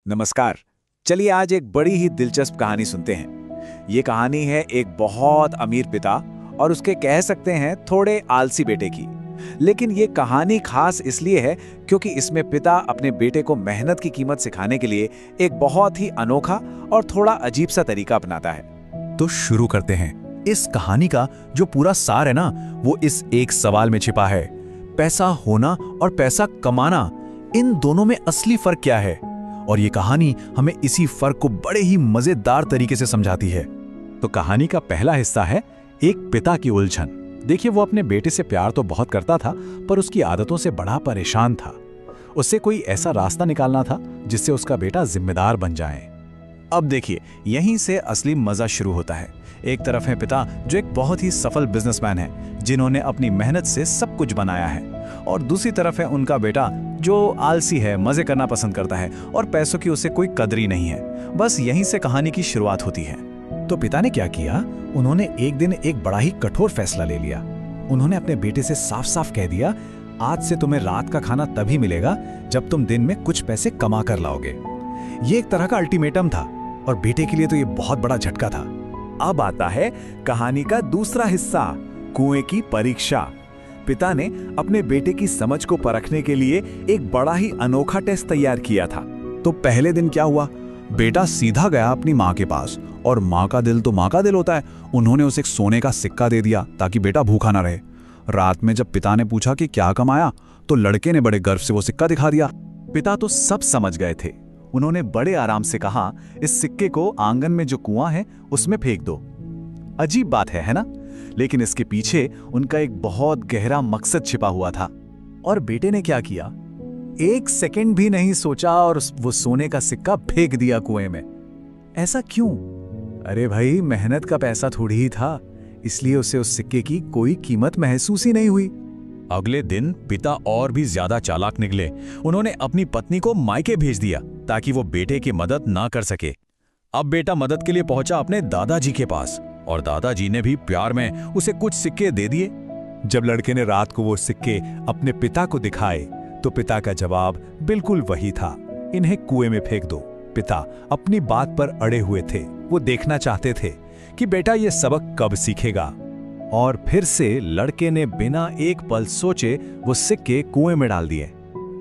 नमस्कार। चलिए आज एक बड़ी ही दिलचस्प कहानी सुनते हैं। ये कहानी है एक बहुत अमीर पिता और उसके कह सकते हैं थोड़े आलसी बेटे की। लेकिन ये कहानी खास इसलिए है क्योंकि इसमें पिता अपने बेटे को मेहनत की कीमत सिखाने के लिए एक बहुत ही अनोखा और थोड़ा अजीब सा तरीका अपनाता है। तो शुरू करते हैं। इस कहानी का जो पूरा सार है ना, वो इस एक सवाल में छिपा है। पैसा होना और पैसा कमाना, इन दोनों में असली फर्क क्या है? और ये कहानी हमें इसी फर्क को बड़े ही मजेदार तरीके से समझाती है। तो कहानी का पहला हिस्सा है एक पिता की उलझन। देखिए, वो अपने बेटे से प्यार तो बहुत करता था, पर उसकी आदतों से बड़ा परेशान था। उससे कोई ऐसा रास्ता निकालना था जिससे उसका बेटा जिम्मेदार बन जाए। अब देखिए, यहीं से असली मजा शुरू होता है। एक तरफ है पिता जो एक बहुत ही सफल बिजनेसमैन है, जिन्होंने अपनी मेहनत से सब कुछ बनाया है, और दूसरी तरफ है उनका बेटा जो आलसी है, मजे करना पसंद करता है और पैसों की उसे कोई कदर ही नहीं है। बस यहीं से कहानी की शुरुआत होती है। तो पिता ने क्या किया? उन्होंने एक दिन एक बड़ा ही कठोर फैसला ले लिया। उन्होंने अपने बेटे से साफ साफ कह दिया, आज से तुम्हें रात का खाना तभी मिलेगा जब तुम दिन में कुछ पैसे कमा कर लाओगे। ये एक तरह का अल्टीमेटम था और बेटे के लिए तो ये बहुत बड़ा झटका था। अब आता है कहानी का दूसरा हिस्सा, कुएं की परीक्षा। पिता ने अपने बेटे की समझ को परखने के लिए एक बड़ा ही अनोखा टेस्ट तैयार किया था। तो पहले दिन क्या हुआ? बेटा सीधा गया अपनी माँ के पास, और माँ का दिल तो माँ का दिल होता है। उन्होंने उसे एक सोने का सिक्का दे दिया ताकि बेटा भूखा ना रहे। रात में जब पिता ने पूछा कि क्या कमाया, तो लड़के ने बड़े गर्व से वो सिक्का दिखा दिया। पिता तो सब समझ गए थे। उन्होंने बड़े आराम से कहा, इस सिक्के को आंगन में जो कुआं है उसमें फेंक दो। अजीब बात है ना? लेकिन इसके पीछे उनका एक बहुत गहरा मकसद छिपा हुआ था। और बेटे ने क्या किया? एक सेकंड भी नहीं सोचा और वो सोने का सिक्का फेंक दिया कुएं में। ऐसा क्यों? अरे भाई, मेहनत का पैसा थोड़ी ही था, इसलिए उसे उस सिक्के की कोई कीमत महसूस ही नहीं हुई। अगले दिन पिता और भी ज्यादा चालाक निकले। उन्होंने अपनी पत्नी को मायके भेज दिया ताकि वो बेटे की मदद ना कर सके। अब बेटा मदद के लिए पहुंचा अपने दादाजी के पास, और दादाजी ने भी प्यार में उसे कुछ सिक्के दे दिए। जब लड़के ने रात को वो सिक्के अपने पिता को दिखाए, तो पिता का जवाब बिल्कुल वही था, इन्हें कुएं में फेंक दो। पिता अपनी बात पर अड़े हुए थे। वो देखना चाहते थे कि बेटा ये सबक कब सीखेगा। और फिर से लड़के ने बिना एक पल सोचे वो सिक्के कुएं में डाल दिए।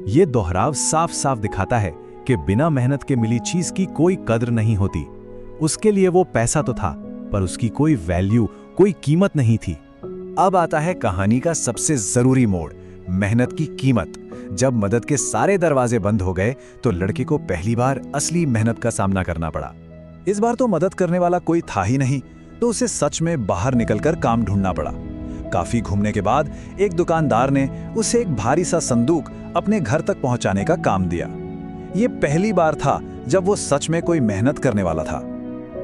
ये दोहराव साफ साफ दिखाता है कि बिना मेहनत के मिली चीज की कोई कद्र नहीं होती। उसके लिए वो पैसा तो था, पर उसकी कोई वैल्यू, कोई कीमत नहीं थी। अब आता है कहानी का सबसे जरूरी मोड़, मेहनत की कीमत। जब मदद के सारे दरवाजे बंद हो गए, तो लड़के को पहली बार असली मेहनत का सामना करना पड़ा। इस बार तो मदद करने वाला कोई था ही नहीं, तो उसे सच में बाहर निकलकर काम ढूंढना पड़ा। काफी घूमने के बाद एक दुकानदार ने उसे एक भारी सा संदूक अपने घर तक पहुंचाने का काम दिया। ये पहली बार था जब वो सच में कोई मेहनत करने वाला था।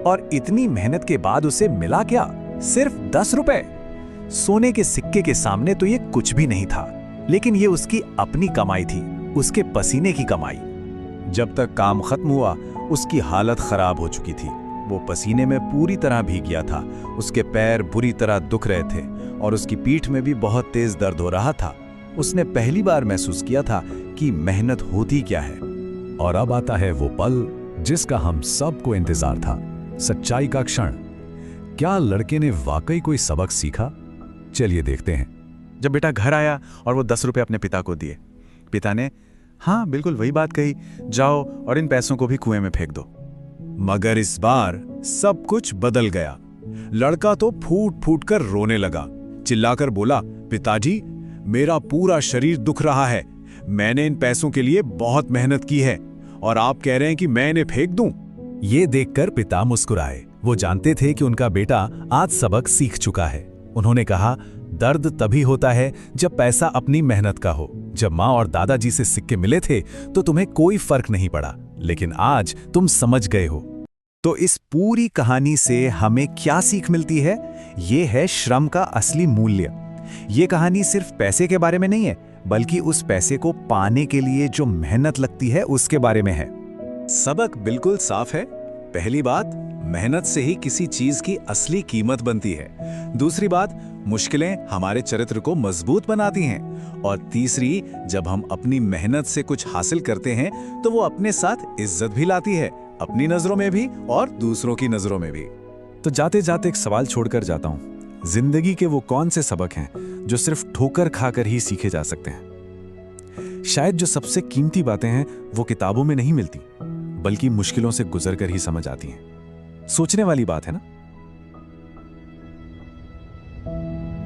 और इतनी मेहनत के बाद उसे मिला क्या? सिर्फ 10 रुपए। सोने के सिक्के के सामने तो ये कुछ भी नहीं था, लेकिन ये उसकी अपनी कमाई थी, उसके पसीने की कमाई। जब तक काम खत्म हुआ, उसकी हालत खराब हो चुकी थी। वो पसीने में पूरी तरह भीग गया था, उसके पैर बुरी तरह दुख रहे थे और उसकी पीठ में भी बहुत तेज दर्द हो रहा था। उसने पहली बार महसूस किया था कि मेहनत होती क्या है। और अब आता है वो पल जिसका हम सबको इंतजार था, सच्चाई का क्षण। क्या लड़के ने वाकई कोई सबक सीखा? चलिए देखते हैं। जब बेटा घर आया और वो 10 रुपए अपने पिता को दिए, पिता ने हाँ बिल्कुल वही बात कही, जाओ और इन पैसों को भी कुएं में फेंक दो। मगर इस बार सब कुछ बदल गया। लड़का तो फूट फूट कर रोने लगा, चिल्लाकर बोला, पिताजी, मेरा पूरा शरीर दुख रहा है। मैंने इन पैसों के लिए बहुत मेहनत की है और आप कह रहे हैं कि मैं इन्हें फेंक दूं? ये देखकर पिता मुस्कुराए। वो जानते थे कि उनका बेटा आज सबक सीख चुका है। उन्होंने कहा, दर्द तभी होता है जब पैसा अपनी मेहनत का हो। जब माँ और दादाजी से सिक्के मिले थे तो तुम्हें कोई फर्क नहीं पड़ा, लेकिन आज तुम समझ गए हो। तो इस पूरी कहानी से हमें क्या सीख मिलती है? ये है श्रम का असली मूल्य। ये कहानी सिर्फ पैसे के बारे में नहीं है, बल्कि उस पैसे को पाने के लिए जो मेहनत लगती है उसके बारे में है। सबक बिल्कुल साफ है, पहली बात, मेहनत से ही किसी चीज की असली कीमत बनती है। दूसरी बात, मुश्किलें हमारे चरित्र को मजबूत बनाती हैं। और तीसरी, जब हम अपनी मेहनत से कुछ हासिल करते हैं तो वो अपने साथ इज्जत भी लाती है, अपनी नजरों में भी और दूसरों की नजरों में भी। तो जाते जाते एक सवाल छोड़कर जाता हूं, जिंदगी के वो कौन से सबक हैं जो सिर्फ ठोकर खाकर ही सीखे जा सकते हैं? शायद जो सबसे कीमती बातें हैं वो किताबों में नहीं मिलती, बल्कि मुश्किलों से गुजरकर ही समझ आती हैं। सोचने वाली बात है ना।